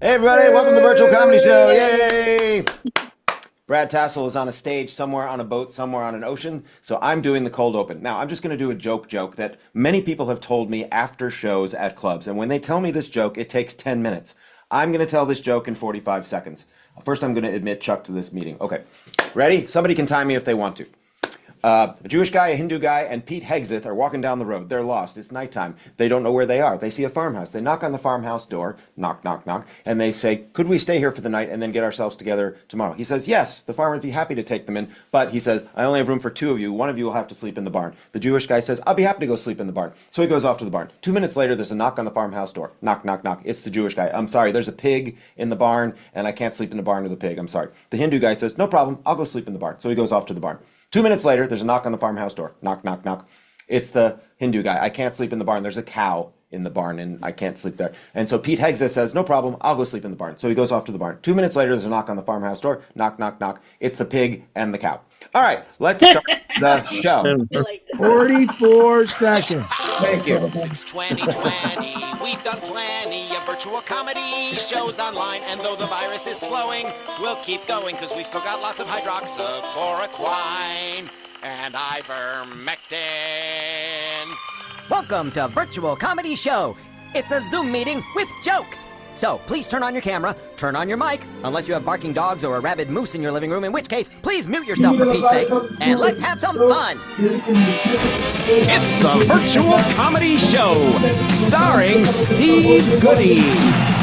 Hey everybody, welcome to the Virtual Comedy Show. Yay! Brad Tassell is on a stage somewhere on a boat, somewhere on an ocean, so I'm doing the cold open. Now, I'm just going to do a joke that many people have told me after shows at clubs, and when they tell me this joke, it takes 10 minutes. I'm going to tell this joke in 45 seconds. First, I'm going to admit Chuck to this meeting. Okay, ready? Somebody can time me if they want to. A Jewish guy, a Hindu guy, and Pete Hegseth are walking down the road. They're lost. It's nighttime. They don't know where they are. They see a farmhouse. They knock on the farmhouse door, knock, knock, knock, and they say, could we stay here for the night and then get ourselves together tomorrow? He says, yes, the farmer would be happy to take them in, but he says, I only have room for two of you. One of you will have to sleep in the barn. The Jewish guy says, I'll be happy to go sleep in the barn. So he goes off to the barn. 2 minutes later, there's a knock on the farmhouse door. Knock, knock, knock. It's the Jewish guy. I'm sorry, there's a pig in the barn, and I can't sleep in the barn with a pig. I'm sorry. The Hindu guy says, no problem, I'll go sleep in the barn. So he goes off to the barn. 2 minutes later, there's a knock on the farmhouse door. Knock, knock, knock. It's the Hindu guy. I can't sleep in the barn. There's a cow in the barn, and I can't sleep there. And so Pete Hegseth says, no problem, I'll go sleep in the barn. So he goes off to the barn. 2 minutes later, there's a knock on the farmhouse door. Knock, knock, knock. It's the pig and the cow. All right, let's start the show. 44 seconds. Thank you. Since 2020, we've done plenty of virtual comedy shows online, and though the virus is slowing, we'll keep going because we've still got lots of hydroxychloroquine and ivermectin. Welcome to Virtual Comedy Show. It's a Zoom meeting with jokes. So please turn on your camera, turn on your mic, unless you have barking dogs or a rabid moose in your living room, in which case, please mute yourself for Pete's sake, and let's have some fun. It's the Virtual Comedy Show, starring Steve Goodie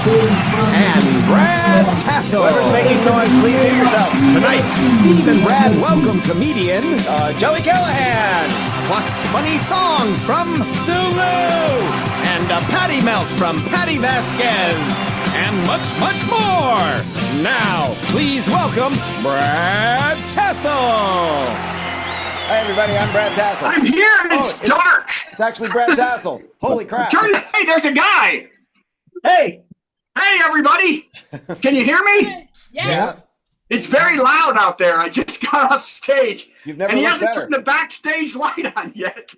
and Brad Tassell. Whoever's making noise, please mute yourself. Tonight, Steve and Brad welcome comedian Joey Callahan. plus funny songs from Sulu and a patty melt from Patti Vasquez and much, much more. Now, please welcome Brad Tassell. Hey everybody, I'm Brad Tassell. I'm here and it's dark. It's actually Brad Tassell. Holy crap. Hey, there's a guy. Hey, everybody. Can you hear me? Yes. It's very loud out there. I just got off stage. You've never and he looked hasn't better. turned the backstage light on yet.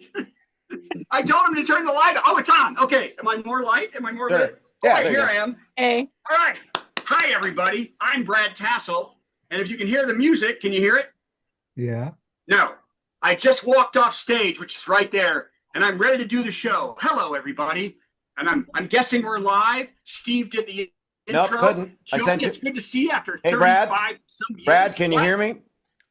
I told him to turn the light on. Oh, it's on. Okay. Am I more light? Am I more Sure. lit? Yeah, All right, there you here go. I am. Hey. All right. Hi, everybody. I'm Brad Tassell. And if you can hear the music, can you hear it? Yeah. No. I just walked off stage, which is right there, and I'm ready to do the show. Hello, everybody. And I'm guessing we're live. Steve did the Nope, intro. couldn't. I Joey, sent you- it's good to see you after Hey, 35 Brad. some years. Brad, can you What? hear me?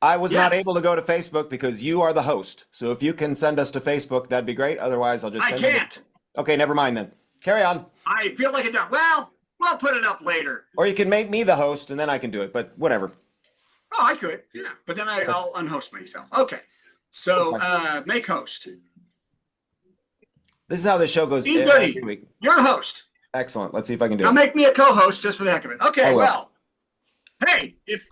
I was not Yes. able to go to Facebook because you are the host. So if you can send us to Facebook, that'd be great. Otherwise, I'll just I send you. can't. Okay, never mind then. Carry on. I feel like it does. Well, we'll put it up later. Or you can make me the host and then I can do it, but whatever. Oh, I could. Yeah. But then I'll unhost myself. Okay. So make host. This is how this show goes Steve every Goodie, week. you're the host. Excellent. Let's see if I can do Now it. make me a co-host just for the heck of it. I Okay, will. well. Hey, if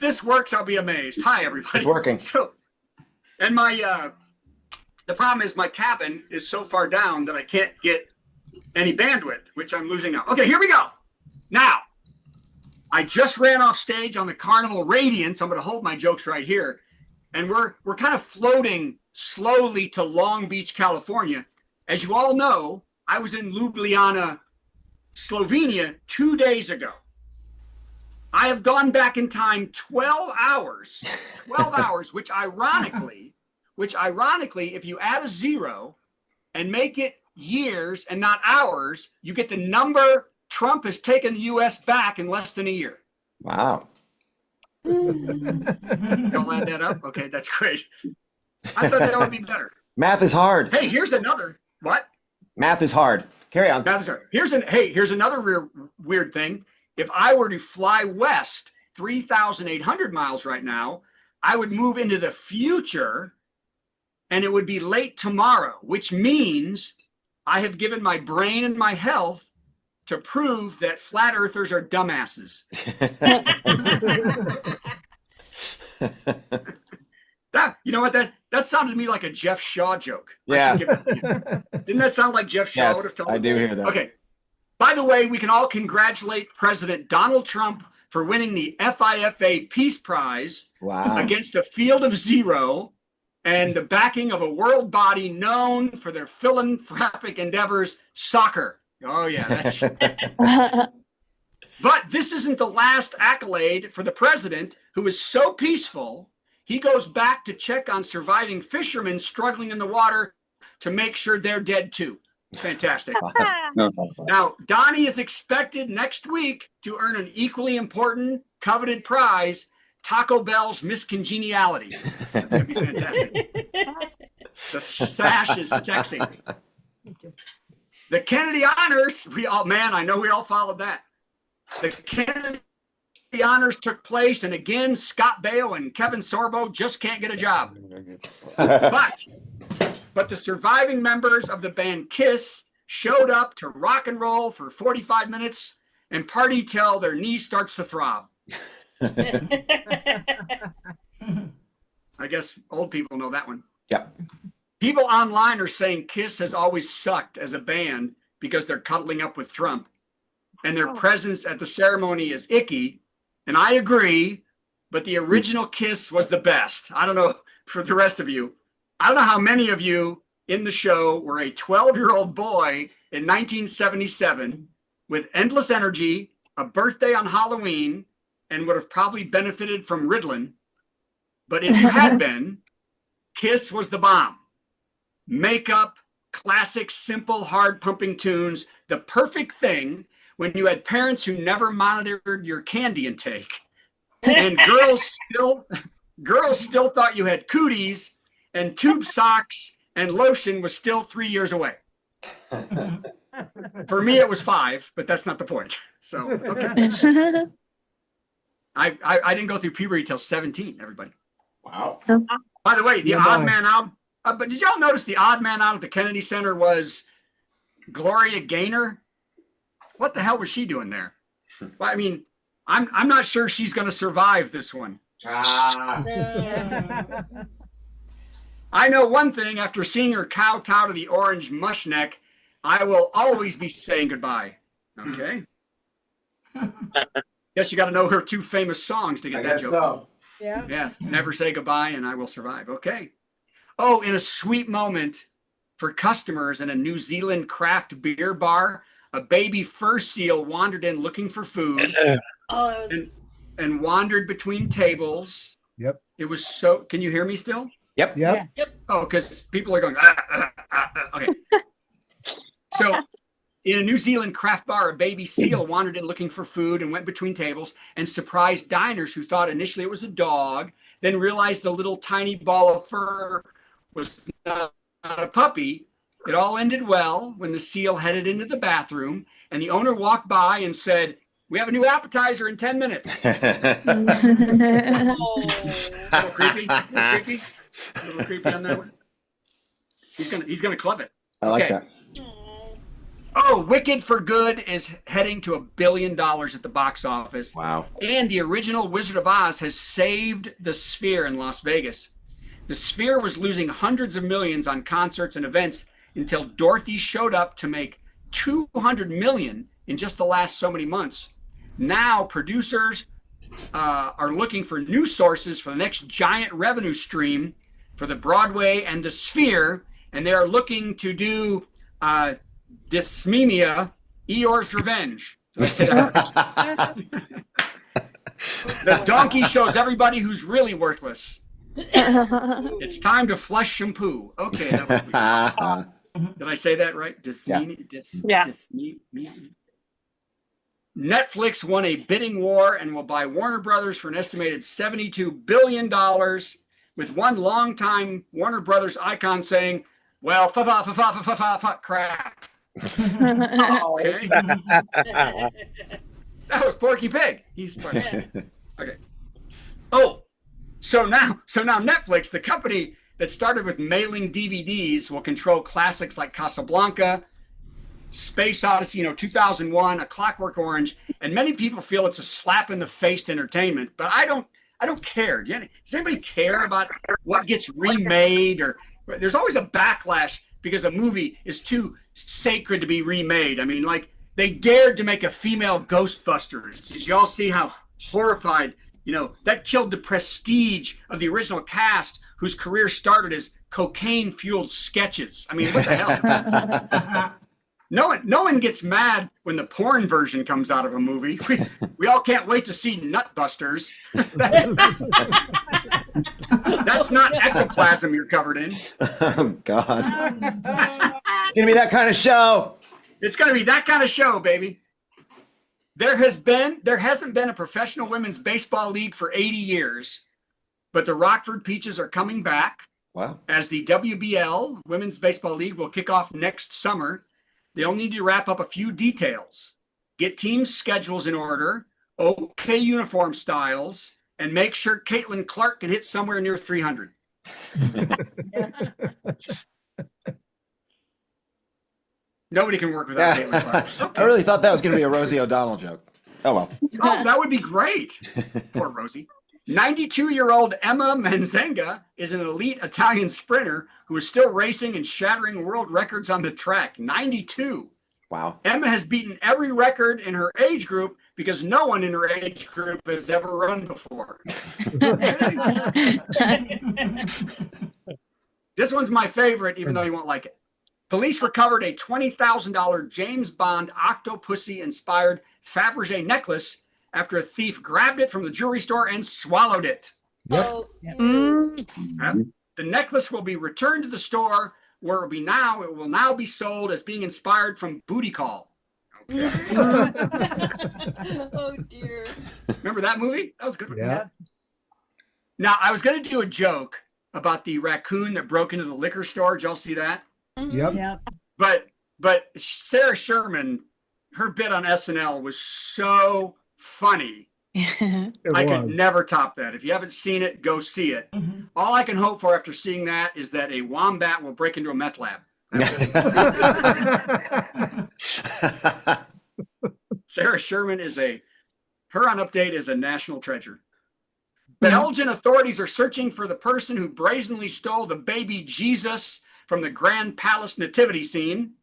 this works, I'll be amazed. Hi, everybody. It's working. So, and my the problem is my cabin is so far down that I can't get any bandwidth, which I'm losing now. Okay, here we go. Now, I just ran off stage on the Carnival Radiance. I'm going to hold my jokes right here, and we're kind of floating slowly to Long Beach, California. As you all know, I was in Ljubljana, Slovenia 2 days ago. I have gone back in time 12 hours, which ironically, if you add a zero and make it years and not hours, you get the number Trump has taken the U.S. back in less than a year. Wow. Don't add that up? Okay, that's great. I thought that would be better. Math is hard. Hey, here's another. What? Math is hard. Carry on. Here's another weird thing. If I were to fly west 3,800 miles right now, I would move into the future and it would be late tomorrow, which means I have given my brain and my health to prove that flat earthers are dumbasses. You know what? That sounded to me like a Jeff Shaw joke. Yeah. Didn't that sound like Jeff Shaw Yes, would have told I me? do hear that. Okay. By the way, we can all congratulate President Donald Trump for winning the FIFA Peace Prize Wow. against a field of zero and the backing of a world body known for their philanthropic endeavors, soccer. Oh, yeah. That's But this isn't the last accolade for the president, who is so peaceful, he goes back to check on surviving fishermen struggling in the water to make sure they're dead too. Fantastic. Now, Donnie is expected next week to earn an equally important, coveted prize, Taco Bell's Miss Congeniality. That's going to be fantastic. The sash is sexy. The Kennedy Honors, I know we all followed that. The Kennedy Honors took place, and again, Scott Baio and Kevin Sorbo just can't get a job. But the surviving members of the band Kiss showed up to rock and roll for 45 minutes and party till their knee starts to throb. I guess old people know that one. Yep. People online are saying Kiss has always sucked as a band because they're cuddling up with Trump, and their presence at the ceremony is icky. And I agree, but the original Kiss was the best. I don't know for the rest of you. I don't know how many of you in the show were a 12-year-old boy in 1977 with endless energy, a birthday on Halloween, and would have probably benefited from Ritalin. But if you had been, Kiss was the bomb. Makeup, classic, simple, hard-pumping tunes, the perfect thing when you had parents who never monitored your candy intake. And girls still thought you had cooties, and tube socks and lotion was still 3 years away. For me, it was 5, but that's not the point. So, okay. I didn't go through puberty till 17, everybody. Wow. By the way, the odd man out. But did y'all notice the odd man out at the Kennedy Center was Gloria Gaynor? What the hell was she doing there? Well, I mean, I'm not sure she's going to survive this one. I know one thing, after seeing her kowtow to the orange mushneck, I will always be saying goodbye. Okay? Guess you got to know her 2 famous songs to get that joke. So. Yeah. Yes, Never Say Goodbye and I Will Survive. Okay. Oh, in a sweet moment for customers in a New Zealand craft beer bar, a baby fur seal wandered in looking for food and wandered between tables. Yep. It was so, can you hear me still? Yep. Yep. Oh, because people are going, okay. So in a New Zealand craft bar, a baby seal wandered in looking for food and went between tables and surprised diners who thought initially it was a dog, then realized the little tiny ball of fur was not a puppy. It all ended well when the seal headed into the bathroom and the owner walked by and said, "We have a new appetizer in 10 minutes. A little creepy. A little creepy on that one. He's gonna club it. I like Okay. that. Oh, Wicked for Good is heading to $1 billion at the box office. Wow. And the original Wizard of Oz has saved the Sphere in Las Vegas. The Sphere was losing hundreds of millions on concerts and events until Dorothy showed up to make $200 million in just the last so many months. Now producers are looking for new sources for the next giant revenue stream for the Broadway and the Sphere, and they are looking to do Dysmemia, Eeyore's Revenge. Did I say that? The donkey shows everybody who's really worthless. It's time to flush shampoo. Okay, that was did I say that right? Netflix won a bidding war and will buy Warner Brothers for an estimated $72 billion, with one longtime Warner Brothers icon saying, "Well, crap." Okay. That was Porky Pig. He's Porky. Okay. Oh, so now Netflix, the company that started with mailing DVDs, will control classics like Casablanca, Space Odyssey, 2001, A Clockwork Orange, and many people feel it's a slap in the face to entertainment, but I don't care. Does anybody care about what gets remade? Or there's always a backlash because a movie is too sacred to be remade. I mean, like, they dared to make a female Ghostbusters. Did y'all see how horrified, that killed the prestige of the original cast, whose career started as cocaine-fueled sketches. I mean, what the hell? No one gets mad when the porn version comes out of a movie. We all can't wait to see Nutbusters. That's not ectoplasm you're covered in. Oh, God. It's going to be that kind of show. It's going to be that kind of show, baby. There hasn't been a professional women's baseball league for 80 years, but the Rockford Peaches are coming back. Wow. As the WBL, Women's Baseball League, will kick off next summer. They'll need to wrap up a few details, get team schedules in order, okay uniform styles, and make sure Caitlin Clark can hit somewhere near 300. Nobody can work without Caitlin Clark. Okay. I really thought that was going to be a Rosie O'Donnell joke. Oh, well. Oh, that would be great. Poor Rosie. 92-year-old Emma Manzenga is an elite Italian sprinter who is still racing and shattering world records on the track. 92. Wow. Emma has beaten every record in her age group because no one in her age group has ever run before. This one's my favorite, even though you won't like it. Police recovered a $20,000 James Bond Octopussy-inspired Fabergé necklace after a thief grabbed it from the jewelry store and swallowed it. Yep. The necklace will be returned to the store where it will now be sold as being inspired from Booty Call. Okay. Oh dear. Remember that movie? That was a good. Yeah. Now I was going to do a joke about the raccoon that broke into the liquor store. Did y'all see that? Yep. But Sarah Sherman, her bit on SNL was so funny. I could never top that. If you haven't seen it, go see it. All I can hope for after seeing that is that a wombat will break into a meth lab. Sarah Sherman her on Update is a national treasure. Belgian authorities are searching for the person who brazenly stole the baby Jesus from the Grand Palace nativity scene.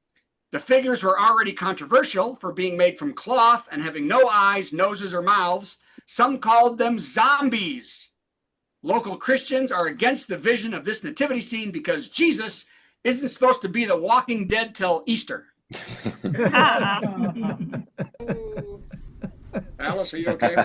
The figures were already controversial for being made from cloth and having no eyes, noses, or mouths. Some called them zombies. Local Christians are against the vision of this nativity scene because Jesus isn't supposed to be the Walking Dead till Easter. Alice, are you okay?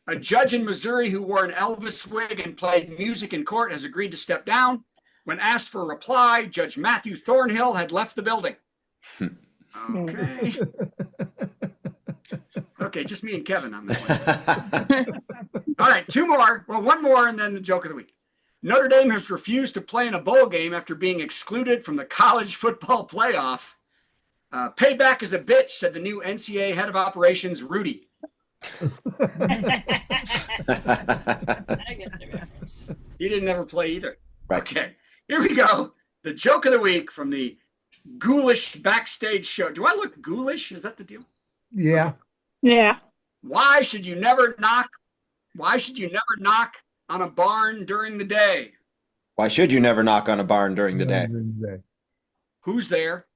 A judge in Missouri who wore an Elvis wig and played music in court has agreed to step down. When asked for a reply, Judge Matthew Thornhill had left the building. Okay. Okay, just me and Kevin on that one. All right, two more. Well, one more and then the joke of the week. Notre Dame has refused to play in a bowl game after being excluded from the college football playoff. Payback is a bitch, said the new NCAA head of operations, Rudy. He didn't ever play either. Right. Okay, here we go. The joke of the week from the ghoulish backstage show. Do I look ghoulish? Is that the deal? Yeah. Yeah. Why should you never knock on a barn during the day? Why should you never knock on a barn during the day? Who's there?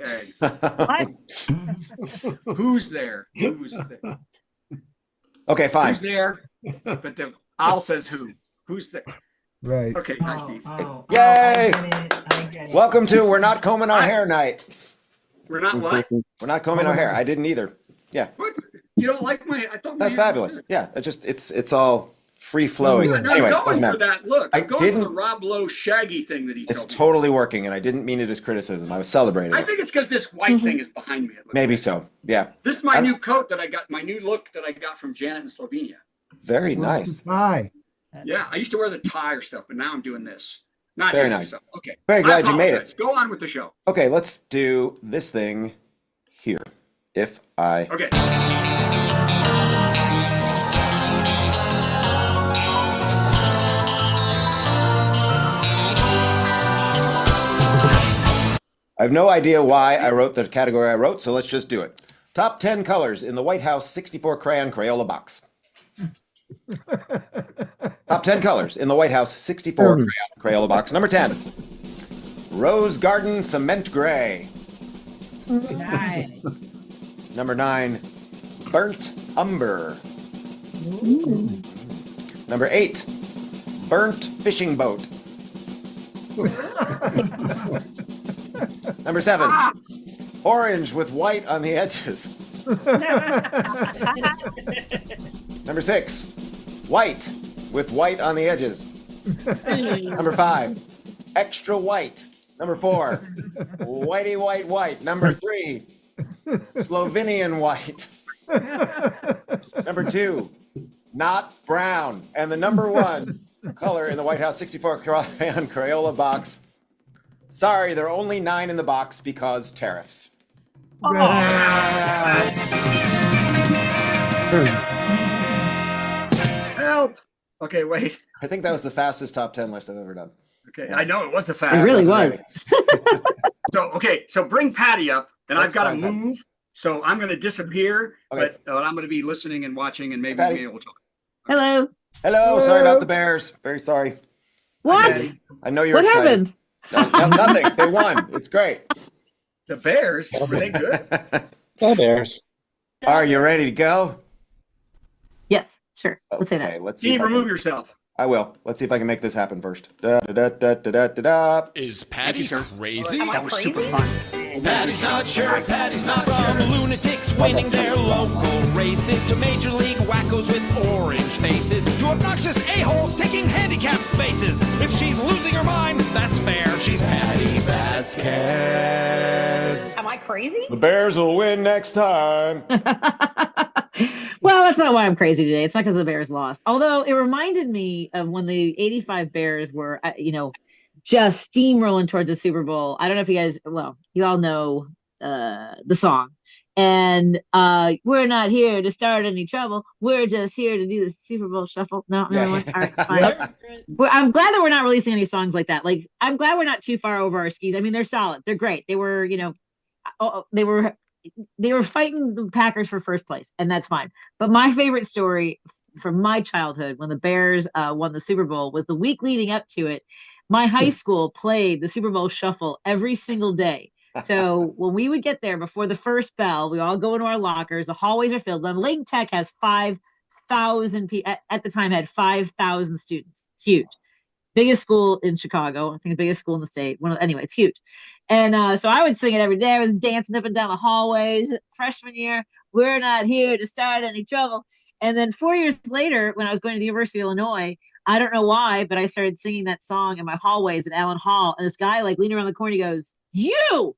Okay. What? Who's there? Who's there? Okay, fine. Who's there? But the owl says who? Who's there? Right. Okay, hi, Steve. Yay! I get it. Welcome to We're Not Combing Our Hair night. We're not what? We're not combing our hair. I didn't either. Yeah, What? You don't like my? I thought my that's hair was fabulous. good. Yeah, it's all free flowing. No, I'm Anyway, going doesn't for matter. that look. I'm I going for didn't- the Rob Lowe shaggy thing that he It's told me. totally working, and I didn't mean it as criticism. I was celebrating I it. think it's because this white thing is behind me. It looks Maybe like. so. Yeah, This is my new coat that I got. My new look that I got from Janet in Slovenia. very nice. Hi. Yeah, I used to wear the tie or stuff, but now I'm doing this. Not Very here, nice. so- okay. Very glad I you made apologize. it. Go on with the show. Okay, let's do this thing here. If I Okay. I have no idea why I wrote the category I wrote, so let's just do it. Top 10 colors in the White House 64 crayon Crayola box. Top 10 colors in the White House 64 crayon Crayola box. Number 10, Rose Garden Cement Gray. Nice. Number 9, Burnt Umber. Number 8, Burnt Fishing Boat. Number 7, orange with white on the edges. Number 6, white with white on the edges. Number 5, extra white. Number 4, whitey white white. Number 3, Slovenian white. Number 2, not brown. And the number 1 color in the White House 64 crayon Crayola box. Sorry, there are only 9 in the box because tariffs. Help. Okay, wait. I think that was the fastest top 10 list I've ever done. Okay, I know it was the It fastest. really was. So bring Patty up, and That's I've got to fine, Patty. move. So I'm going to disappear, Okay. but I'm going to be listening and watching, and maybe Patty. we'll talk. Hello. Hello, sorry about the Bears. Very sorry. What? Patty. I know you're What excited. happened? Nothing. They won. It's great. The Bears, were they good? Go Bears. Are you ready to go? Yes, sure. Let's say Okay, that. let's see. Steve, if I can- remove yourself. I will. Let's see if I can make this happen first. Da, da, da, da, da, da, da. Is Patty sir. crazy? That was super fun. Patty's not sure, Patty's not from lunatics winning their local races to major league wackos with orange faces to obnoxious a-holes taking handicapped spaces. If she's losing her mind, that's fair. She's Patti Vasquez. Am I crazy? The Bears will win next time. Well, that's not why I'm crazy today. It's not because the Bears lost. Although it reminded me of when the 85 Bears were, just steamrolling towards the Super Bowl. I don't know if you guys, you all know the song. And we're not here to start any trouble. We're just here to do the Super Bowl shuffle. No, Yeah. all right, fine. I'm glad that we're not releasing any songs like that. Like, I'm glad we're not too far over our skis. I mean, they're solid. They're great. They were, they were fighting the Packers for first place, and that's fine. But my favorite story from my childhood when the Bears won the Super Bowl was the week leading up to it. My high school played the Super Bowl shuffle every single day. So when we would get there before the first bell, we all go into our lockers. The hallways are filled. Layton Tech has 5,000 people at the time, had 5,000 students. It's huge. Biggest school in Chicago. I think the biggest school in the state. Anyway, it's huge. And so I would sing it every day. I was dancing up and down the hallways. Freshman year, we're not here to start any trouble. And then 4 years later, when I was going to the University of Illinois, I don't know why, but I started singing that song in my hallways at Allen Hall. And this guy leaned around the corner, he goes, "You,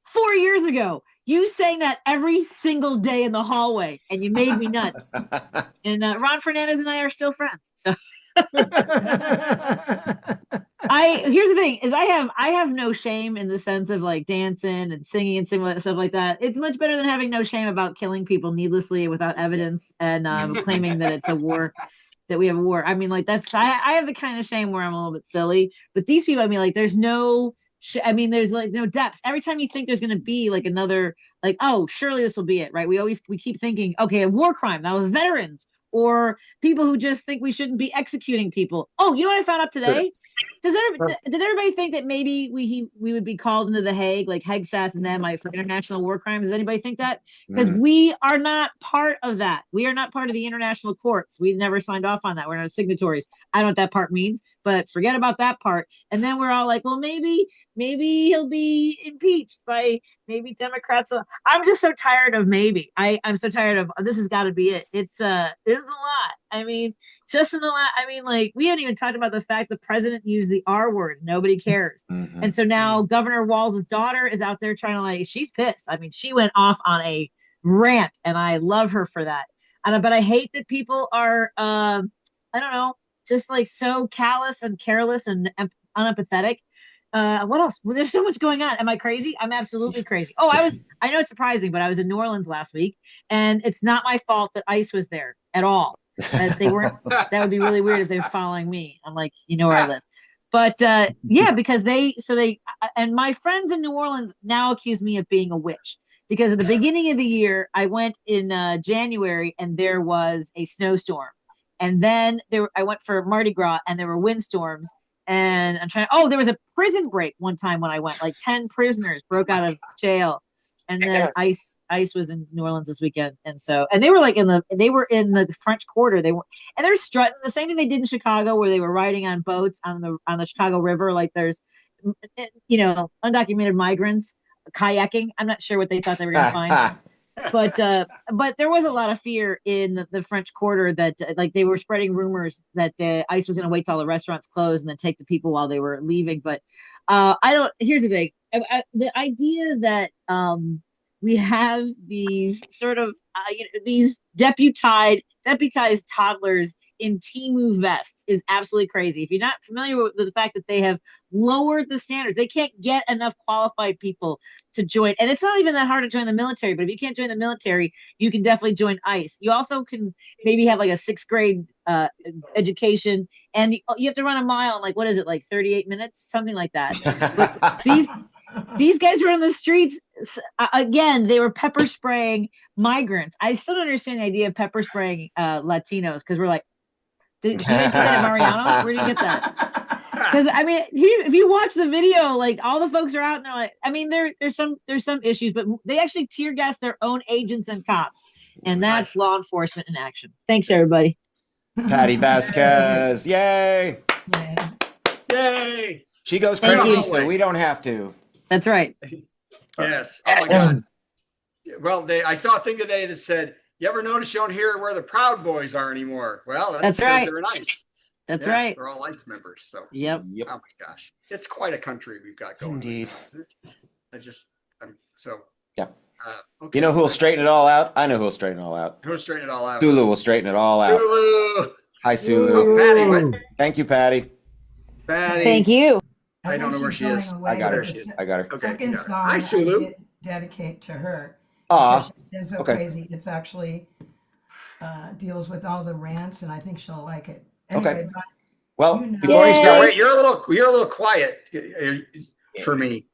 4 years ago, you sang that every single day in the hallway, and you made me nuts." And Ron Fernandez and I are still friends. So here's the thing is I have no shame in the sense of like dancing and singing and stuff like that. It's much better than having no shame about killing people needlessly without evidence and claiming that it's a war, that we have a war. I mean, like I have the kind of shame where I'm a little bit silly, but these people, I mean, like there's no there's like no depths. Every time you think there's going to be like another, like, oh, surely this will be it, right? We keep thinking, okay, a war crime, that was veterans, or people who just think we shouldn't be executing people. Oh, you know what I found out today? Did everybody think that maybe we would be called into The Hague, like Hegseth and them, like for international war crimes? Does anybody think that? Because we are not part of that. We are not part of the international courts. We never signed off on that. We're not signatories. I don't know what that part means, but forget about that part. And then we're all like, well, maybe he'll be impeached by maybe Democrats. So I'm just so tired of maybe. I'm so tired of this has got to be it. This is a lot. I mean, just in the last, like we haven't even talked about the fact the president used the R word. Nobody cares. Mhm. And so now Governor Walz's daughter is out there trying to she's pissed. I mean, she went off on a rant and I love her for that. But I hate that people are, I don't know, just like so callous and careless and unempathetic. What else? Well, there's so much going on. Am I crazy? I'm absolutely crazy. Oh, I know it's surprising, but I was in New Orleans last week and it's not my fault that ICE was there at all. That they weren't, that would be really weird if they were following me. I'm like, you know where I live. But yeah, because and my friends in New Orleans now accuse me of being a witch because at the beginning of the year, I went in January and there was a snowstorm. And then I went for Mardi Gras and there were windstorms. And there was a prison break one time when I went, like 10 prisoners broke out of jail. And then ICE was in New Orleans this weekend. And they were like in the French Quarter. They're strutting the same thing they did in Chicago where they were riding on boats on the Chicago River. Like undocumented migrants kayaking. I'm not sure what they thought they were going to find. But there was a lot of fear in the French Quarter that like they were spreading rumors that the ICE was going to wait till all the restaurants closed and then take the people while they were leaving. But I don't. Here's the thing: the idea that we have these sort of these deputized toddlers in Temu vests is absolutely crazy. If you're not familiar with the fact that they have lowered the standards, they can't get enough qualified people to join. And it's not even that hard to join the military, but if you can't join the military, you can definitely join ICE. You also can maybe have like a 6th grade education, and you have to run a mile in like, what is it, like 38 minutes, something like that. But these guys were on the streets. Again, they were pepper spraying migrants. I still don't understand the idea of pepper spraying Latinos, because we're like, do you guys get that at Mariano's? Where do you get that? Because I mean, if you watch the video, like all the folks are out and they're like, I mean, there's some issues, but they actually tear gas their own agents and cops, and that's law enforcement in action. Thanks, everybody. Patti Vasquez, yay! Yay! She goes crazy, so we don't have to. That's right. Yes. Oh my God. Well, I saw a thing today that said, "You ever notice you don't hear where the Proud Boys are anymore?" Well, that's right. They're nice. That's right. They're all ICE members. So. Yep. Oh my gosh, it's quite a country we've got going. Indeed. I'm so. Yeah. Okay. You know who'll straighten it all out? I know who'll straighten it all out. Who'll straighten it all out? Sulu will straighten it all out. Sulu. Hi, Sulu. Oh, Patty. What? Thank you, Patty. Patty. Thank you. I don't know where she is. I got her. I got her. Okay. Second song Hi, Sulu. I did dedicate to her. Aw. It's so Okay. crazy. It's actually deals with all the rants, and I think she'll like it. Anyway, Okay. but Well, you know- before you Yay. start, Wait, you're a little quiet for me.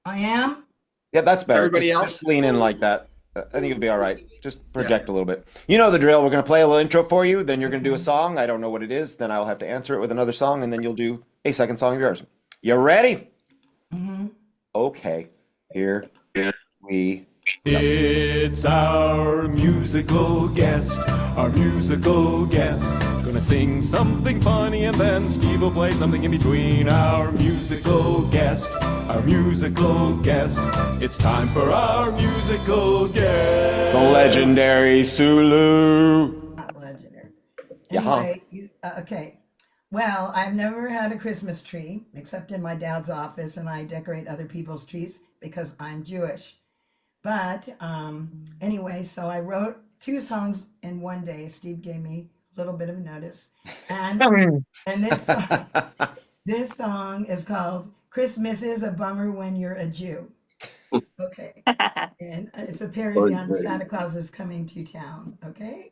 I am. yeah, that's better. Everybody Just else? lean in like that. I think it'll be all right. Just project a little bit. You know the drill. We're going to play a little intro for you. Then you're going to do a song. I don't know what it is. Then I'll have to answer it with another song, and then you'll do a second song of yours. You ready? Mm-hmm. Okay. Here we. It's our musical guest, Gonna sing something funny and then Steve will play something in between. Our musical guest. It's time for our musical guest. The legendary Sulu. Not legendary. Yeah. Anyway, okay. Well, I've never had a Christmas tree except in my dad's office, and I decorate other people's trees because I'm Jewish. But anyway, so I wrote 2 songs in one day. Steve gave me a little bit of notice, and this song is called "Christmas is a Bummer When You're a Jew." Okay, and it's a parody on Santa Claus is Coming to Town. Okay.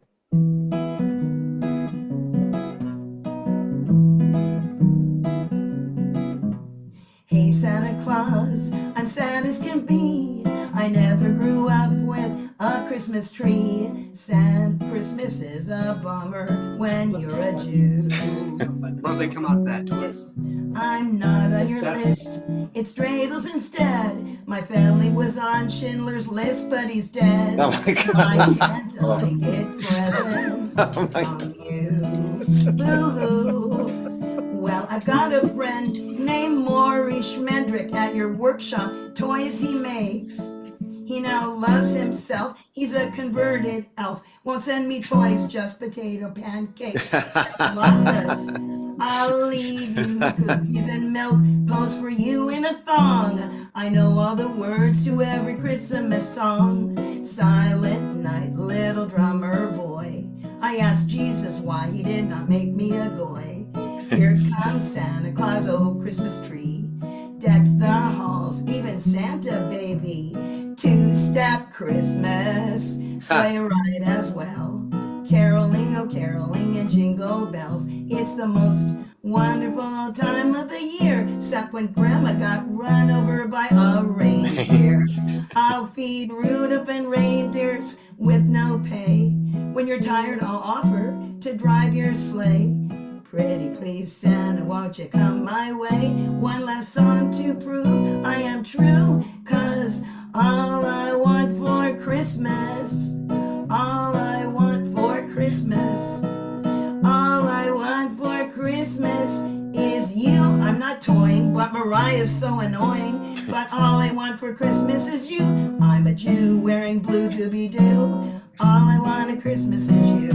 Hey Santa Claus, I'm sad as can be. I never grew up with a Christmas tree. Christmas is a bummer when you're a Jew. Why don't they come out of that twist? I'm not on your list, it's dreidels instead. My family was on Schindler's List, but he's dead. Oh my God. Why can't I get presents Oh my from you? Boo-hoo. Well, I've got a friend named Maurice Schmendrick at your workshop. Toys he makes. He now loves himself. He's a converted elf. Won't send me toys, just potato pancakes. Lattes. I'll leave you cookies and milk. Pose for you in a thong. I know all the words to every Christmas song. Silent night, little drummer boy. I asked Jesus why he did not make me a goy. Here comes Santa Claus, oh Christmas tree. Deck the halls, even Santa baby. 2-step Christmas, sleigh ride as well. Caroling, oh caroling and jingle bells. It's the most wonderful time of the year, except when Grandma got run over by a reindeer. I'll feed Rudolph and reindeers with no pay. When you're tired, I'll offer to drive your sleigh. Pretty please, Santa, won't you come my way? One last song to prove I am true. 'Cause all I want for Christmas, all I want for Christmas, all I want for Christmas is you. I'm not toying, but my Mariah's so annoying, but all I want for Christmas is you. I'm a Jew wearing blue doobie-doo. All I want at Christmas is you.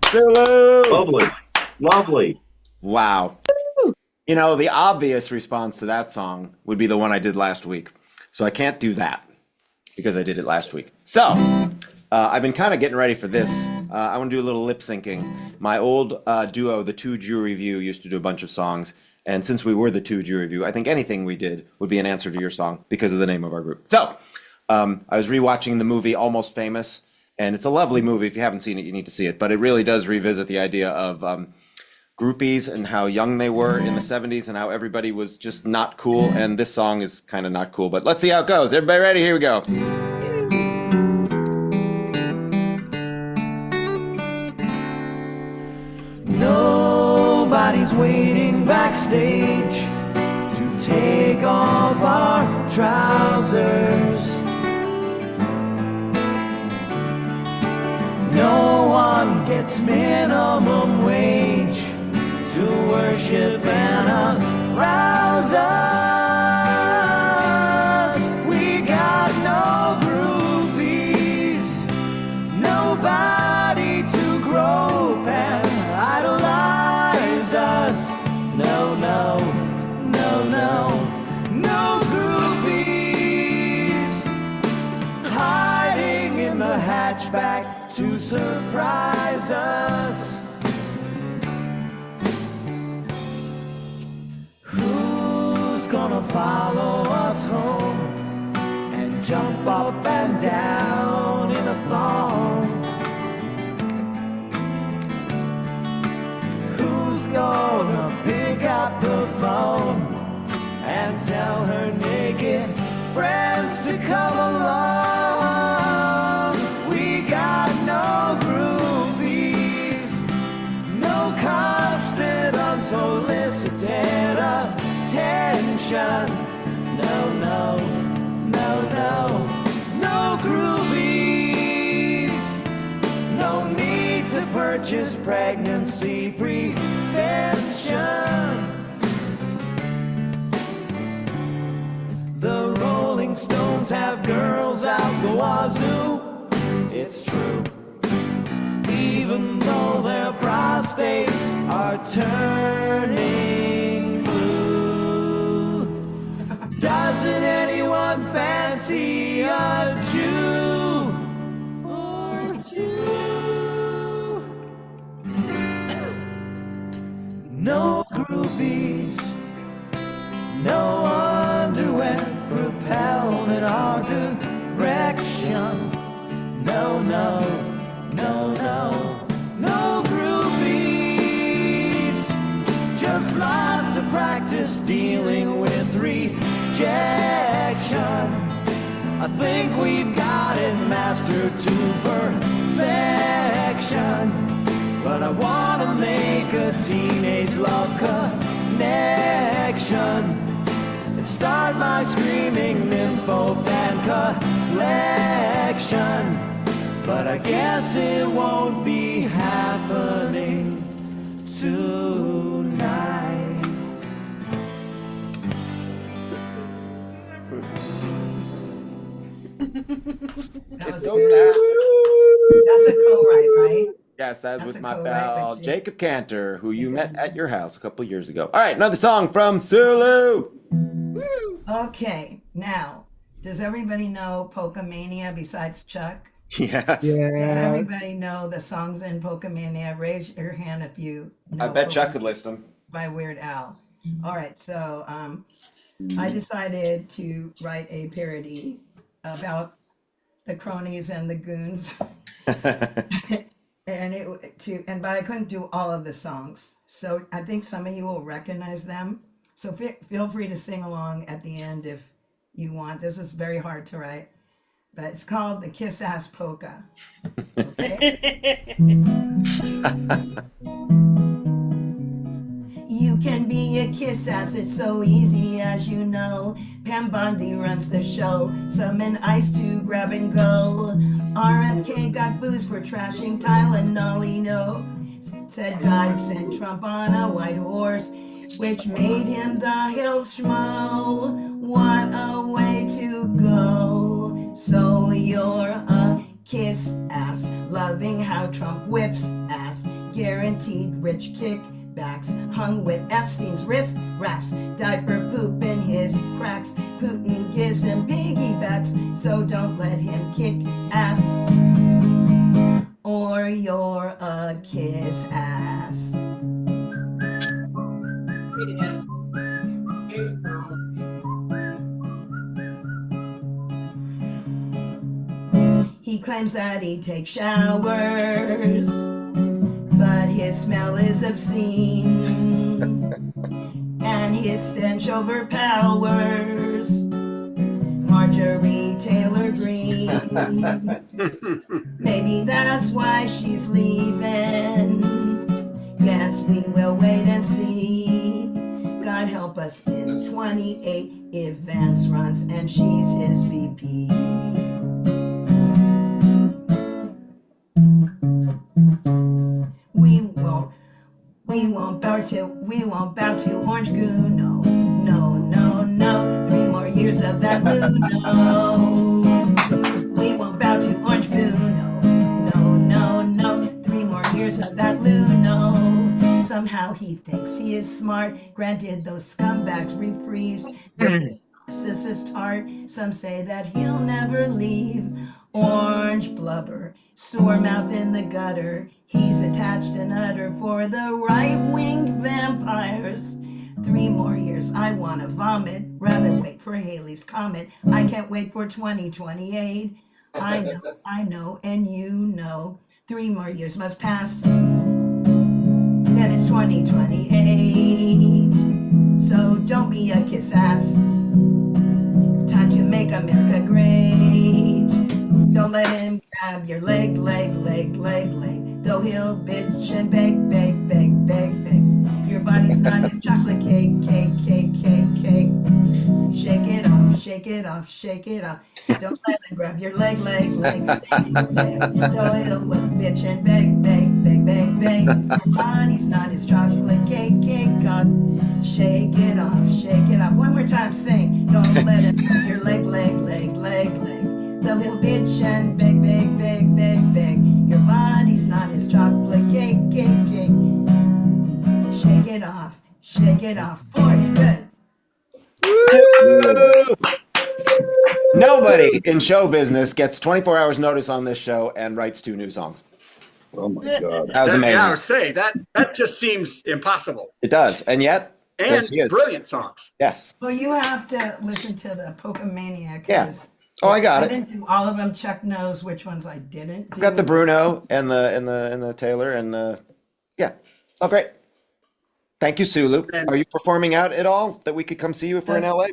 Zulu! Lovely. Lovely. Wow. You know, the obvious response to that song would be the one I did last week. So I can't do that because I did it last week. So I've been kind of getting ready for this. I want to do a little lip syncing. My old duo, the Two Jew Review, used to do a bunch of songs. And since we were the Two Jew Review, I think anything we did would be an answer to your song because of the name of our group. So I was rewatching the movie Almost Famous. And it's a lovely movie. If you haven't seen it, you need to see it. But it really does revisit the idea of groupies and how young they were in the 70s and how everybody was just not cool. And this song is kind of not cool. But let's see how it goes. Everybody ready? Here we go. Nobody's waiting backstage to take off our trousers. No one gets minimum wage to worship and arouse us. We got no groupies, nobody to grope and idolize us. No, no, no, no, no groupies hiding in the hatchback to surprise us. Who's gonna follow us home and jump up and down in a thong? Who's gonna pick up the phone and tell her naked friends to come along? No groupies, no constant unsolicited attention. No, no, no, no, no groupies. No need to purchase pregnancy prevention. The Rolling Stones have girls out the wazoo. It's true. Even though their prostates are turning blue. Doesn't anyone fancy a Jew or two? No groupies, no underwear propelled in our direction. No, no, no, no, no groupies. Just lots of practice dealing with rejection. I think we've got it mastered to perfection. But I wanna make a teenage love connection and start my screaming nympho fan collection. But I guess it won't be happening tonight. That was good. That's a co-write, right? Yes, that was That's with a my co-write pal with Jacob Cantor, who you met at your house a couple years ago. All right, another song from Sulu. Okay, now, does everybody know Polka-Mania besides Chuck? Yes. Does Yeah. everybody know the songs in Polka-Mania? Raise your hand if you know I bet Chuck Polka could list them. by Weird Al. All right, so I decided to write a parody about the cronies and the goons. But I couldn't do all of the songs. So I think some of you will recognize them. So feel free to sing along at the end if you want. This is very hard to write, but it's called the Kiss Ass Polka. Okay? You can be a kiss ass, it's so easy as you know. Pam Bondi runs the show, summon ice to grab and go. RFK got booze for trashing Tylenol, no. said God sent Trump on a white horse, which made him the hill schmo. What a way to go. So you're a kiss ass, loving how Trump whips ass, guaranteed rich kickbacks, hung with Epstein's riff raps, diaper poop in his cracks. Putin gives him piggybacks, so don't let him kick ass, or you're a kiss ass. He claims that he takes showers, but his smell is obscene, and his stench overpowers Marjorie Taylor Greene. Maybe that's why she's leaving. Guess we will wait and see. God help us in 28 if Vance runs and she's his VP. We won't bow to Orange Goo, no, no, no, no. 3 more years of that blue, no. We won't bow to Orange Goo, no, no, no, no. 3 more years of that blue, no. Somehow he thinks he is smart, granted those scumbags reprieves with his narcissist heart. Some say that he'll never leave. Orange blubber, sore mouth in the gutter. He's attached and utter for the right-winged vampires. 3 more years, I wanna vomit. Rather wait for Haley's comet. I can't wait for 2028. I know, and you know. 3 more years must pass. Then it's 2028. So don't be a kiss ass. Time to make America great. Don't let him grab your leg. Though he'll bitch and beg. Your body's not his chocolate cake. Shake it off. Don't let him grab your leg. Though he'll bitch and beg. Your body's not his chocolate cake. God, shake it off. One more time, sing. Don't let him grab your leg. Though he'll bitch and beg. Your body's not his chocolate cake. Shake it off. Boy, good. Nobody in show business gets 24 hours notice on this show and writes 2 new songs. Oh my God. That was amazing. Yeah, I would say that just seems impossible. It does. And yet, there And she is. brilliant songs. Yes. Well, you have to listen to the Pokemania. Yeah. Oh, I got I it. didn't do all of them. Chuck knows which ones I didn't do. I've got the Bruno and the Taylor and the, yeah. Oh, great. Thank you, Sulu. Are you performing out at all that we could come see you if we're in LA?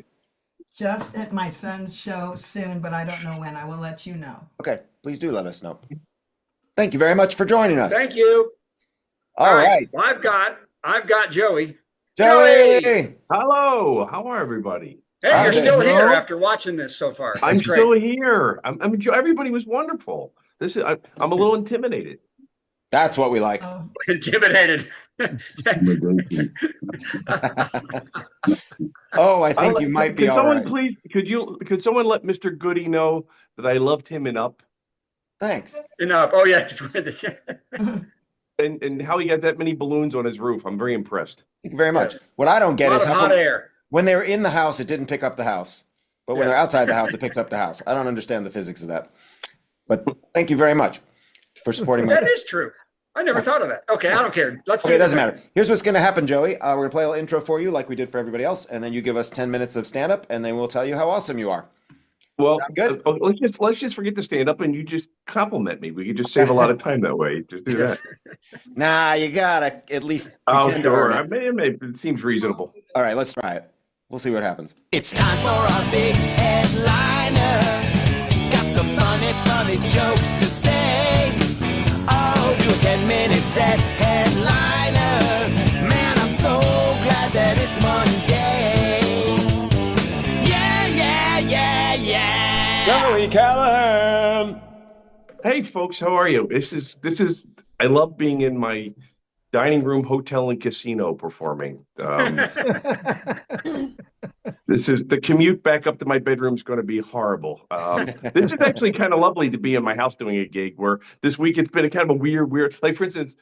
Just at my son's show soon, but I don't know when. I will let you know. Okay. Please do let us know. Thank you very much for joining us. Thank you. All right. Well, I've got Joey. Joey! Hello. How are everybody? Hey, you're still Hello. here after watching this so far. That's I'm great. still here. Everybody was wonderful. I'm a little intimidated. That's what we like. Intimidated. Oh, I think you might be Could all someone right. please? Could someone let Mr. Goodie know that I loved him in Up? Thanks. In Up. Oh yeah. And how he got that many balloons on his roof. I'm very impressed. Thank you very much. What I don't get A lot is of how hot come air. when they were in the house, it didn't pick up the house. But when Yes. they're outside the house, it picks up the house. I don't understand the physics of that. But thank you very much for supporting my. That is true. I never thought of that. Okay, I don't care. Let's Okay, do it doesn't this. matter. Here's what's going to happen, Joey. We're going to play a little intro for you like we did for everybody else, and then you give us 10 minutes of stand-up, and then we'll tell you how awesome you are. Well, good? Let's just forget the stand up and you just compliment me. We could just save a lot of time that way. Just do that. Nah, you got to at least Oh, pretend to sure. earn it. It seems reasonable. All right, let's try it. We'll see what happens. It's time for a big headliner. Got some funny jokes to say. Oh, do a 10-minute set headliner. Man, I'm so glad that it's Monday. Yeah. Joey Callahan. Hey, folks, how are you? This is. I love being in my dining room, hotel, and casino performing. This is the commute back up to my bedroom is going to be horrible. This is actually kind of lovely to be in my house doing a gig where this week it's been a kind of a weird, like for instance,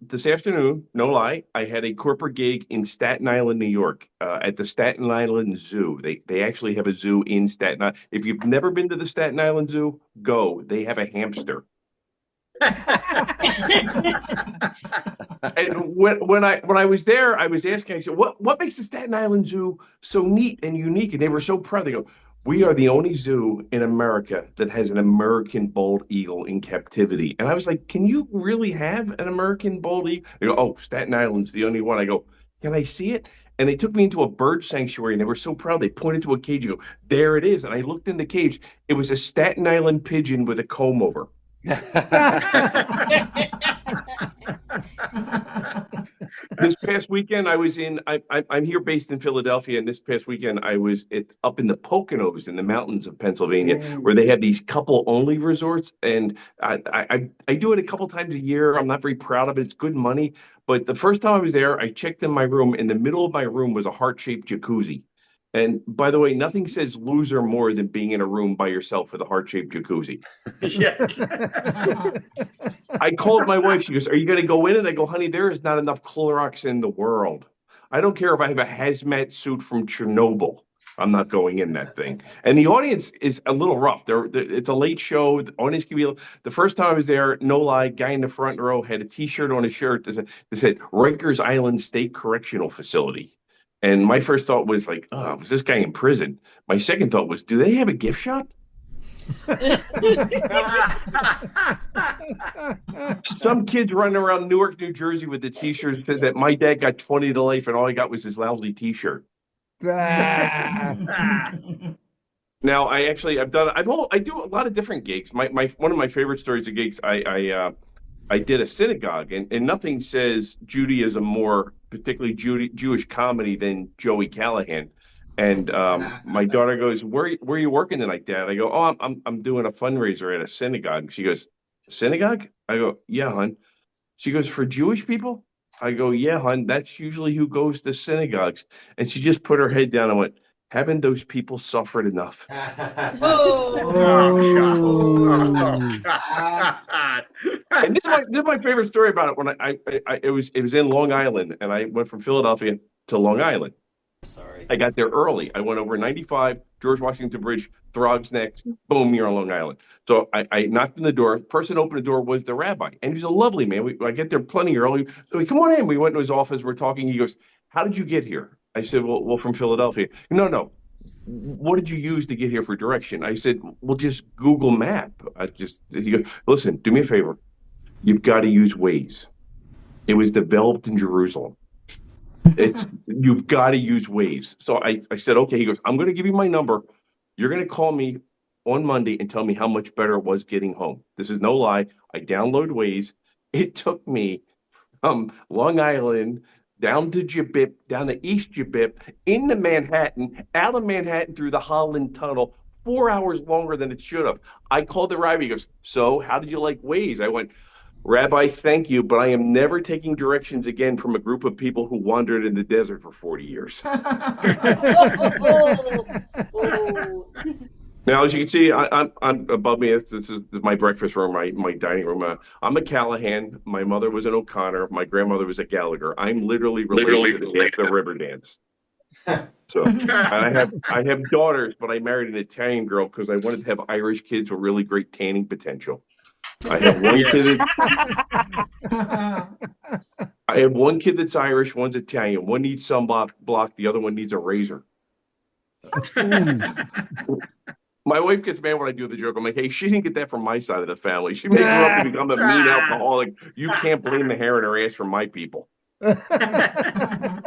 this afternoon, no lie, I had a corporate gig in Staten Island, New York, at the Staten Island Zoo. They actually have a zoo in Staten Island. If you've never been to the Staten Island Zoo, go. They have a hamster. And when I was there, I was asking, I said, what makes the Staten Island Zoo so neat and unique? And they were so proud. They go, we are the only zoo in America that has an American bald eagle in captivity. And I was like, can you really have an American bald eagle? They go, oh, Staten Island's the only one. I go, can I see it? And they took me into a bird sanctuary and they were so proud. They pointed to a cage. You go, there it is. And I looked in the cage. It was a Staten Island pigeon with a comb over. This past weekend, I was I'm here based in Philadelphia, and this past weekend I was up in the Poconos in the mountains of Pennsylvania, where they have these couple-only resorts, and I do it a couple times a year. I'm not very proud of it. It's good money, but the first time I was there, I checked in my room. In the middle of my room was a heart-shaped jacuzzi. And by the way, nothing says loser more than being in a room by yourself with a heart-shaped jacuzzi. Yes. I called my wife. She goes, are you going to go in? And I go, honey, there is not enough Clorox in the world. I don't care if I have a hazmat suit from Chernobyl. I'm not going in that thing. And the audience is a little rough. It's a late show. The audience can be. The first time I was there, no lie, guy in the front row had a T-shirt on his shirt that said Rikers Island State Correctional Facility. And my first thought was like, oh, was this guy in prison? My second thought was, do they have a gift shop? Some kids running around Newark, New Jersey with the T-shirts that said that my dad got 20 to life and all I got was his lousy T-shirt. Now, I do a lot of different gigs. One of my favorite stories of gigs, I did a synagogue, and nothing says Judaism more, particularly Jewish comedy, than Joey Callahan. And my daughter goes, "Where are you working tonight, Dad?" I go, "Oh, I'm doing a fundraiser at a synagogue." She goes, "Synagogue?" I go, "Yeah, hon." She goes, "For Jewish people?" I go, "Yeah, hon. That's usually who goes to synagogues." And she just put her head down and went, "Haven't those people suffered enough?" Oh, God. And this is my favorite story about it. When it was in Long Island, and I went from Philadelphia to Long Island. Sorry. I got there early. I went over 95, George Washington Bridge, Throgs Neck, boom, you're on Long Island. So I knocked on the door. The person who opened the door was the rabbi, and he was a lovely man. I get there plenty early. So we come on in. We went to his office. We're talking. He goes, "How did you get here?" I said, well, from Philadelphia. No. What did you use to get here for direction? I said, well, just Google Map. He goes, listen, do me a favor. You've got to use Waze. It was developed in Jerusalem. You've got to use Waze. So I said, okay. He goes, I'm going to give you my number. You're going to call me on Monday and tell me how much better it was getting home. This is no lie. I download Waze. It took me from Long Island down to Jabip, down to East Jabip, into Manhattan, out of Manhattan through the Holland Tunnel, 4 hours longer than it should have. I called the rabbi. He goes, so how did you like Waze? I went, Rabbi, thank you, but I am never taking directions again from a group of people who wandered in the desert for 40 years. Now, as you can see, I'm above me. This is my breakfast room, my dining room. I'm a Callahan. My mother was an O'Connor. My grandmother was a Gallagher. I'm literally related to the river dance. So, and I have daughters, but I married an Italian girl because I wanted to have Irish kids with really great tanning potential. I have one kid that's Irish, one's Italian. One needs sunblock, the other one needs a razor. My wife gets mad when I do the joke. I'm like, hey, she didn't get that from my side of the family. She may grow up to become a mean alcoholic. You can't blame the hair in her ass from my people. I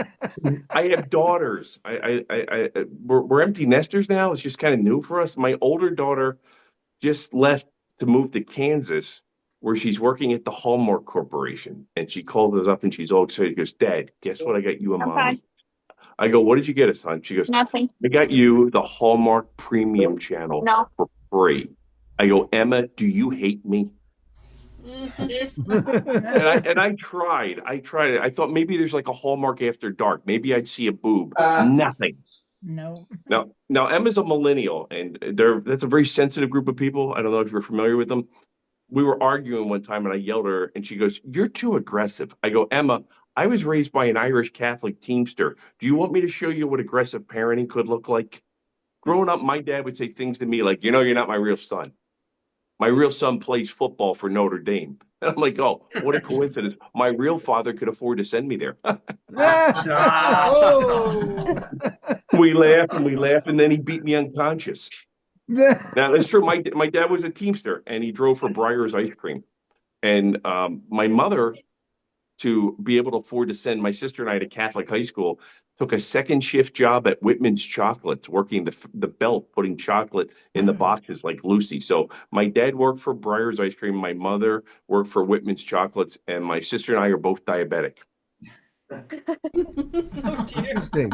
have daughters. We're empty nesters now. It's just kind of new for us. My older daughter just left to move to Kansas, where she's working at the Hallmark Corporation. And she called us up and she's all excited. She goes, Dad, guess what I got you and Mommy? I go, what did you get us, son? She goes, Nothing. I got you the Hallmark Premium channel for free. I go, Emma, do you hate me? And I tried. it. I thought maybe there's like a Hallmark After Dark. Maybe I'd see a boob. Nothing. No. Now Emma's a millennial, and that's a very sensitive group of people. I don't know if you're familiar with them. We were arguing one time, and I yelled at her, and she goes, "You're too aggressive." I go, "Emma, I was raised by an Irish Catholic Teamster. Do you want me to show you what aggressive parenting could look like?" Growing up, my dad would say things to me like, "You're not my real son. My real son plays football for Notre Dame." And I'm like, "Oh, what a coincidence. My real father could afford to send me there." We laugh, and then he beat me unconscious. Now, that's true. My dad was a Teamster, and he drove for Breyer's Ice Cream. And my mother, to be able to afford to send my sister and I to Catholic high school, took a second shift job at Whitman's Chocolates, working the belt, putting chocolate in the boxes like Lucy. So my dad worked for Breyer's Ice Cream. My mother worked for Whitman's Chocolates, and my sister and I are both diabetic. Oh, dear. Interesting.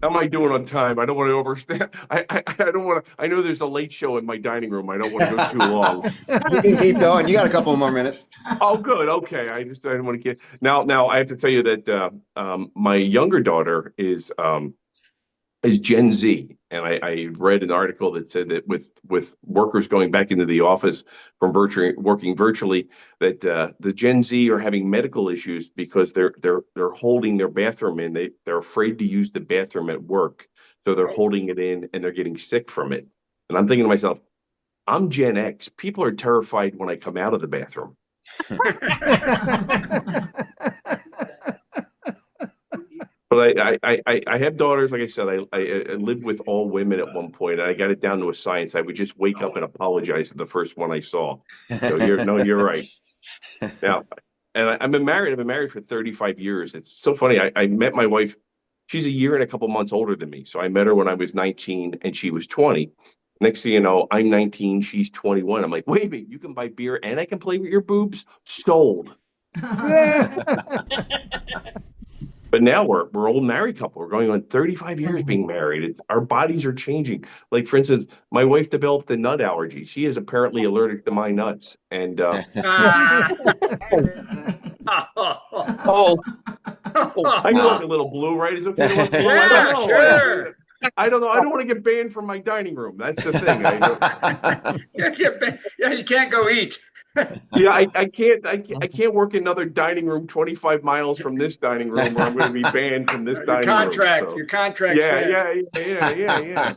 How am I doing on time? I don't want to overstand. I don't want to. I know there's a late show in my dining room. I don't want to go too long. You can keep going. You got a couple more minutes. Oh, good. Okay. I didn't want to get now. I have to tell you that my younger daughter is Gen Z, and I read an article that said that with workers going back into the office from working virtually, that the Gen Z are having medical issues because they're holding their bathroom in. They're afraid to use the bathroom at work, so they're holding it in, and they're getting sick from it. And I'm thinking to myself, I'm Gen X. People are terrified when I come out of the bathroom. But I have daughters. Like I said, I lived with all women at one point, and I got it down to a science. I would just wake up and apologize to the first one I saw. So you're right. Now, and I've been married for 35 years. It's so funny. I met my wife. She's a year and a couple months older than me. So I met her when I was 19 and she was 20. Next thing you know, I'm 19, she's 21. I'm like, wait a minute, you can buy beer and I can play with your boobs? Sold. But now we're old married couple. We're going on 35 years being married. Our bodies are changing. Like, for instance, my wife developed a nut allergy. She is apparently allergic to my nuts. And I look a little blue, right? Is it okay to look blue? Yeah, sure. I don't know. I don't want to get banned from my dining room. That's the thing. You can't go eat. Yeah, I can't work another dining room 25 miles from this dining room, or I'm going to be banned from this dining room. So. Your contract says. Yeah.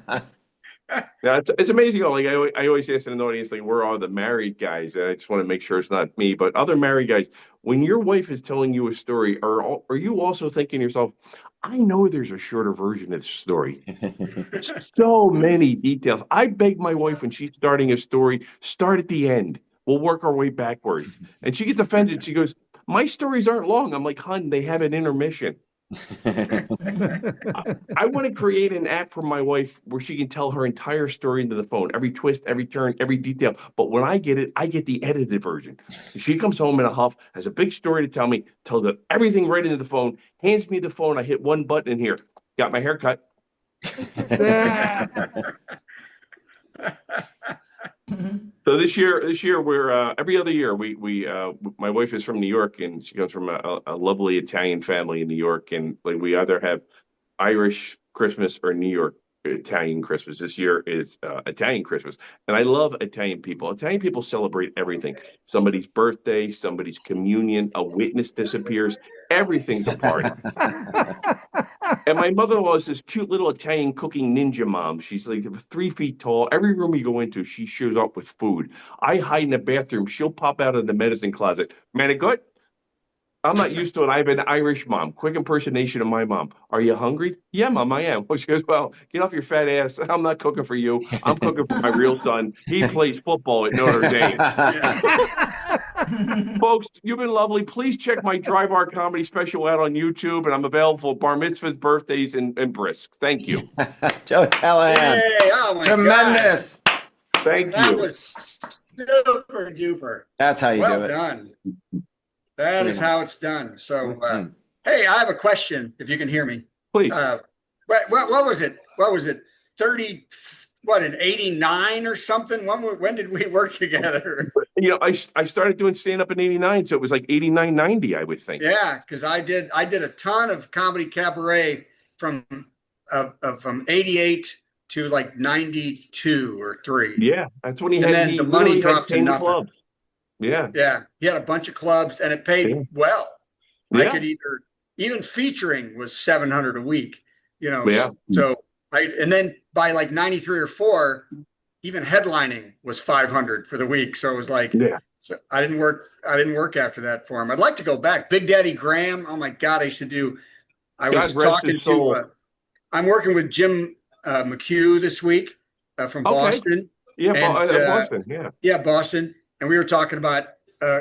Now, it's amazing. Like I always ask in the audience, like, where are the married guys? And I just want to make sure it's not me, but other married guys. When your wife is telling you a story, are you also thinking to yourself, I know there's a shorter version of this story. So many details. I beg my wife when she's starting a story, start at the end. We'll work our way backwards. And she gets offended. She goes, my stories aren't long. I'm like, hun, they have an intermission. I want to create an app for my wife where she can tell her entire story into the phone, every twist, every turn, every detail. But when I get it, I get the edited version. She comes home in a huff, has a big story to tell me, tells her everything right into the phone, hands me the phone. I hit one button in here, got my hair cut. So this year we're every other year we my wife is from New York, and she comes from a lovely Italian family in New York, and like we either have Irish Christmas or New York Italian Christmas. This year is Italian Christmas, and I love Italian people. Italian people celebrate everything: somebody's birthday, somebody's communion, a witness disappears. Everything's a party. And my mother-in-law is this cute little Italian cooking ninja mom. She's like 3 feet tall. Every room you go into, she shows up with food. I hide in the bathroom. She'll pop out of the medicine closet. Man, it good? I'm not used to it. I have an Irish mom. Quick impersonation of my mom. Are you hungry? Yeah, Mom, I am. Well, she goes, well, get off your fat ass. I'm not cooking for you. I'm cooking for my real son. He plays football at Notre Dame. Folks, you've been lovely. Please check my Dry Bar comedy special out on YouTube, and I'm available for bar mitzvahs, birthdays, and brisks. Thank you. Joe Callahan. Hey, oh my Tremendous. God. Thank That you. was super duper. That's how you Well do it. done. That is how it's done. So, hey, I have a question. If you can hear me, Please. what was it? What was it? 30? What, in 89 or something? When did we work together? I started doing stand up in '89, so it was like '89, '90, I would think. Yeah, because I did a ton of comedy cabaret from '88 to like '92 or '3. Yeah, that's when he And had. then He the money literally had dropped to 10 nothing. clubs. Yeah, Yeah, he had a bunch of clubs, and it paid Yeah. well. I Yeah. could even featuring was $700 a week. Yeah. So and then by like '93 or '4, even headlining was $500 for the week. So it was like, Yeah. so I didn't work after that for him. I'd like to go back. Big Daddy Graham. Oh my God, I should do. I was God rest talking his soul. to. I'm working with Jim McHugh this week from Okay. Boston. Yeah, And, Boston. Yeah. Yeah, Boston. And we were talking about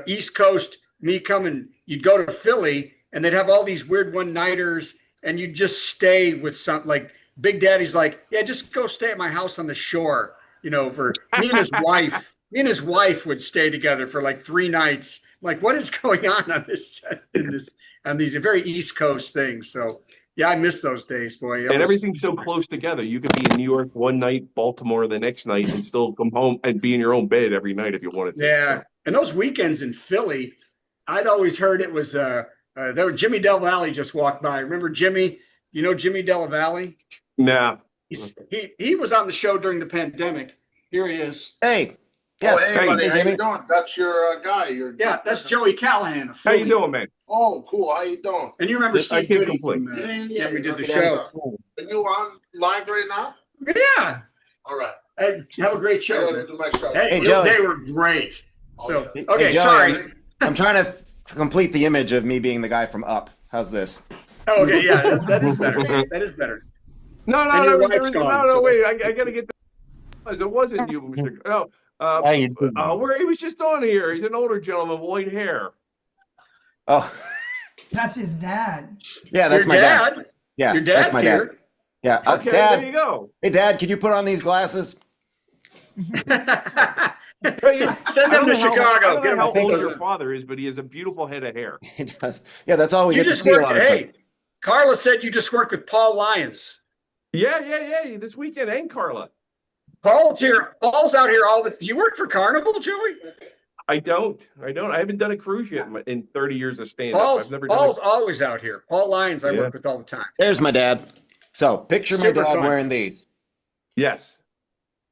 East Coast, me coming, you'd go to Philly and they'd have all these weird one-nighters and you'd just stay with something like Big Daddy's like, yeah, just go stay at my house on the shore, for me and his wife. Me and his wife would stay together for like 3 nights. Like, what is going on on these very East Coast things? So yeah, I miss those days, boy. And everything's so close together. You could be in New York one night, Baltimore the next night, and still come home and be in your own bed every night if you wanted to. Yeah, and those weekends in Philly, I'd always heard it was there. Jimmy Del Valle just walked by. Remember Jimmy? You know Jimmy Del Valle? Nah. He was on the show during the pandemic. Here he is. Hey. Yes. Oh, hey, buddy, how Jimmy. you doing? That's your guy. Yeah, that's Joey Callahan. Of How you Philly. doing, man? Oh, cool. How you doing? And you remember I Steve can't Goodie complain. from, Yeah, we did the yeah. show. Are you on live right now? Yeah. All right. Hey, have a great I show. gotta man. do my show. Hey, Joey. they were great. So yeah. okay, Hey, Joey, sorry. I'm trying to complete the image of me being the guy from Up. How's this? Oh, okay, yeah, that is better. That is better. No, And your no, wife's gone, no, so wait. that's- I got to get this. It wasn't you, Mr. No. How you doing? Where he was just on here. He's an older gentleman with white hair. Oh, That's his dad. yeah, that's Your my dad. Yeah, Your that's dad's my here. dad. Yeah, Okay, Dad. there you go. Hey, Dad, could you put on these glasses? Send them to Chicago. I don't Get know how them old to your father is, but he has a beautiful head of hair. He does. Yeah, that's all we You get to just see a worked. lot of Hey, times. Carla said you just worked with Paul Lyons. Yeah. This weekend, and Carla. Paul's here. Paul's out here all the. You work for Carnival, Joey? I don't. I haven't done a cruise yet in 30 years of stand-up. Paul's I've never done Always out here. Paul Lyons, I Yeah. work with all the time. There's my dad. So picture my Super dad fun. wearing these. Yes.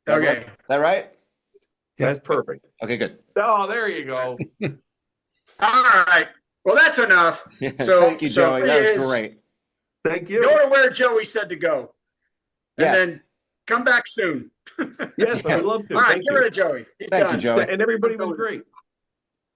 Okay. Is that right? That's perfect. Okay, good. Oh, there you go. All right. Well, that's enough. So Thank you, Joey. so That is- was great. Thank you. Go to where Joey said to go, and Yes. then come back soon. Yes, I would love to. All right, Thank get you. rid of Joey. He's Thank done. you, Joey. And everybody was great.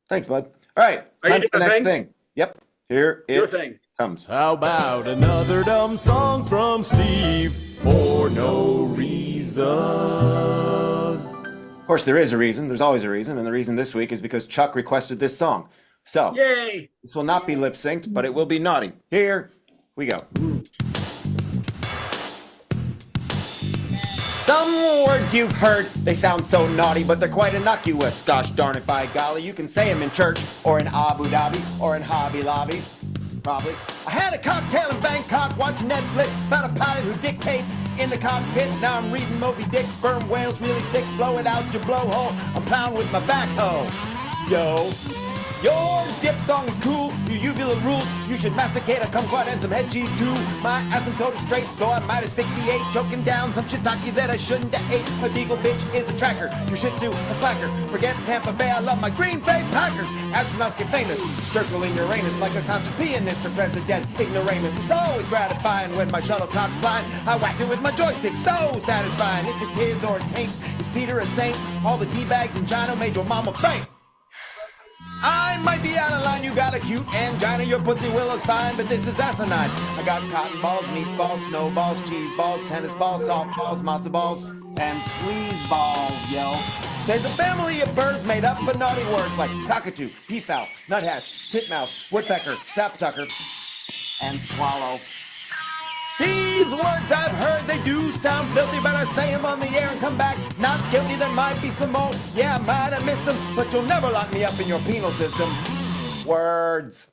Thanks, bud. All right. Are you Time for the doing a next thing? thing. Yep. Here Your it thing. comes. How about another dumb song from Steve for no reason? Of course, there is a reason. There's always a reason. And the reason this week is because Chuck requested this song. So Yay! this will not be lip synced, but it will be naughty. Here we go. Some words you've heard, they sound so naughty, but they're quite innocuous. Gosh darn it, by golly, you can say them in church, or in Abu Dhabi, or in Hobby Lobby. Probably. I had a cocktail in Bangkok watching Netflix about a pilot who dictates in the cockpit. Now I'm reading Moby Dick, sperm whales really sick, blow it out your blowhole. I'm plowing with my backhoe. Yo. Your diphthong's cool, your uvula rules. You should masticate a kumquat and some head cheese too. My asymptote is straight, though I might asphyxiate. Choking down some shiitake that I shouldn't have ate. A beagle bitch is a tracker, your shih tzu a slacker. Forget Tampa Bay, I love my Green Bay Packers. Astronauts get famous, circling Uranus like a concert pianist or president. Ignoramus, it's always gratifying when my shuttlecock's flying. I whack it with my joystick, so satisfying. If it is or it tain't, is Peter a saint? All the D-bags in China made your mama faint. I might be out of line, you got a cute angina, your pussy willow's fine, but this is asinine. I got cotton balls, meatballs, snowballs, cheese balls, tennis balls, softballs, matzo balls, and sleaze balls, yo. There's a family of birds made up of naughty words like cockatoo, peafowl, nuthatch, titmouse, woodpecker, sapsucker, and swallow. These words I've heard, they do sound filthy, but I say them on the air and come back not guilty. There might be some more, yeah, I might have missed them, but you'll never lock me up in your penal system. Words.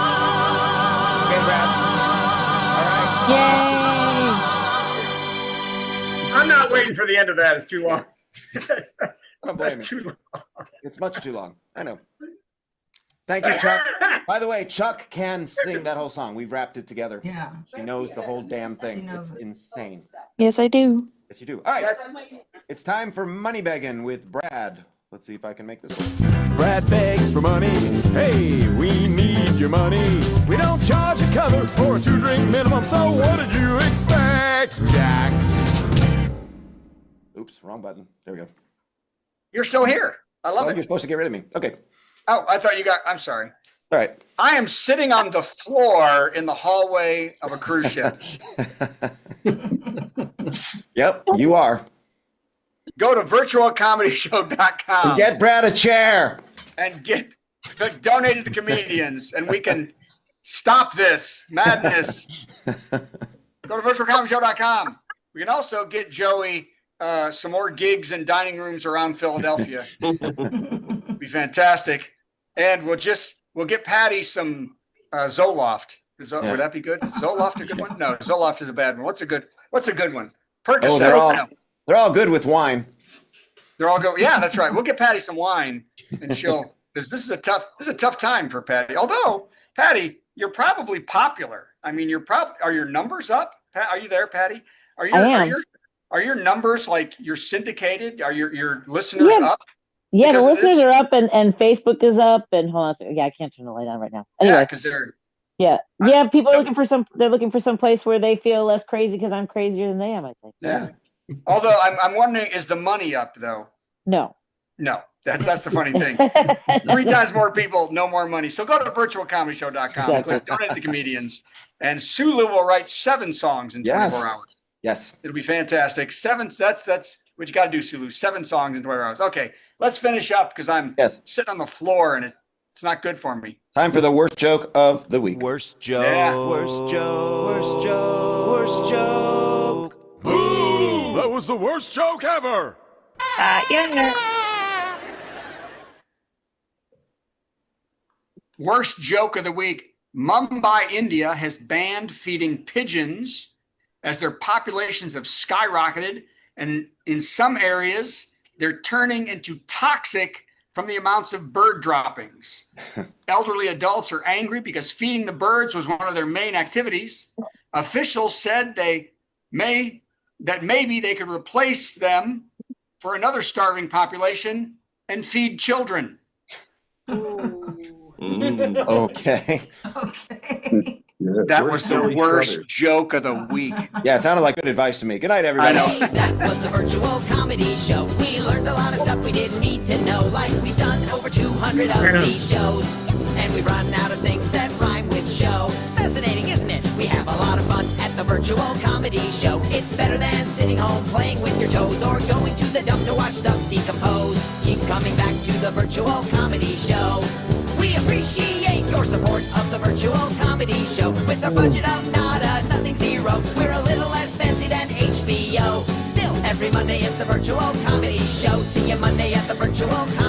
Okay, Brad. All right. Yay! waiting for the end of that. It's too long. I don't blame That's you. too long. It's much too long. I know. Thank you, Chuck. By the way, Chuck can sing that whole song. We've wrapped it together. Yeah. He knows the whole damn thing. She knows It's it. insane. Yes, I do. Yes, you do. All right. It's time for Money Begging with Brad. Let's see if I can make this work. Brad begs for money. Hey, we need your money. We don't charge a cover or a 2-drink minimum, so what did you expect, Jack? Oops, wrong button. There we go. You're still here. I love Oh, it. you're supposed to get rid of me. Okay. Oh, I thought you got. I'm sorry. All right. I am sitting on the floor in the hallway of a cruise ship. Yep, you are. Go to virtualcomedyshow.com Get Brad a chair. and donate it to comedians, and we can stop this madness. Go to virtualcomedyshow.com. We can also get Joey some more gigs in dining rooms around Philadelphia. Be fantastic. And we'll get Patty some Zoloft. Would that be good? Zoloft a good one? No, Zoloft is a bad one. What's a good one? Percocet. Oh, they're all good with wine. They're all go. Yeah, that's right. We'll get Patty some wine, and because this is a tough time for Patty. Although Patty, you're probably popular. I mean, are your numbers up? Are you there, Patty? Are your numbers like you're syndicated? Are your listeners up? Yeah, the because of listeners this? are up, and Facebook is up, and hold on a second. Yeah, I can't turn the light on right now. Anyway, Yeah, because they're. yeah, people are looking for they're looking for some place where they feel less crazy because I'm crazier than they am, I think. Yeah. Although I'm wondering, is the money up though? No. That's the funny thing. 3 times more people, no more money. So go to virtualcomedyshow.com, click donate to comedians, and Sulu will write 7 songs in 24 hours. Yes. It'll be fantastic. 7. That's what you got to do, Sulu. 7 songs in 24 hours. Okay, let's finish up because I'm sitting on the floor and it's not good for me. Time for the worst joke of the week. Worst joke. Yeah. Worst joke. Worst joke. Worst joke. Boo! That was the worst joke ever. Worst joke of the week. Mumbai, India has banned feeding pigeons as their populations have skyrocketed. And in some areas, they're turning into toxic from the amounts of bird droppings. Elderly adults are angry because feeding the birds was one of their main activities. Officials said maybe they could replace them for another starving population and feed children. Okay. That was the worst joke of the week. Yeah, it sounded like good advice to me. Good night, everybody. I know. That was the virtual comedy show. We learned a lot of stuff we didn't need to know, like we've done over 200 of these shows. And we've run out of things that rhyme with show. Fascinating, isn't it? We have a lot of fun at the virtual comedy show. It's better than sitting home playing with your toes or going to the dump to watch stuff decompose. Keep coming back to the virtual comedy show. We appreciate your support of the virtual comedy show. With a budget of nada, nothing zero, we're a little less fancy than HBO. Still, every Monday it's the virtual comedy show. See you Monday at the virtual comedy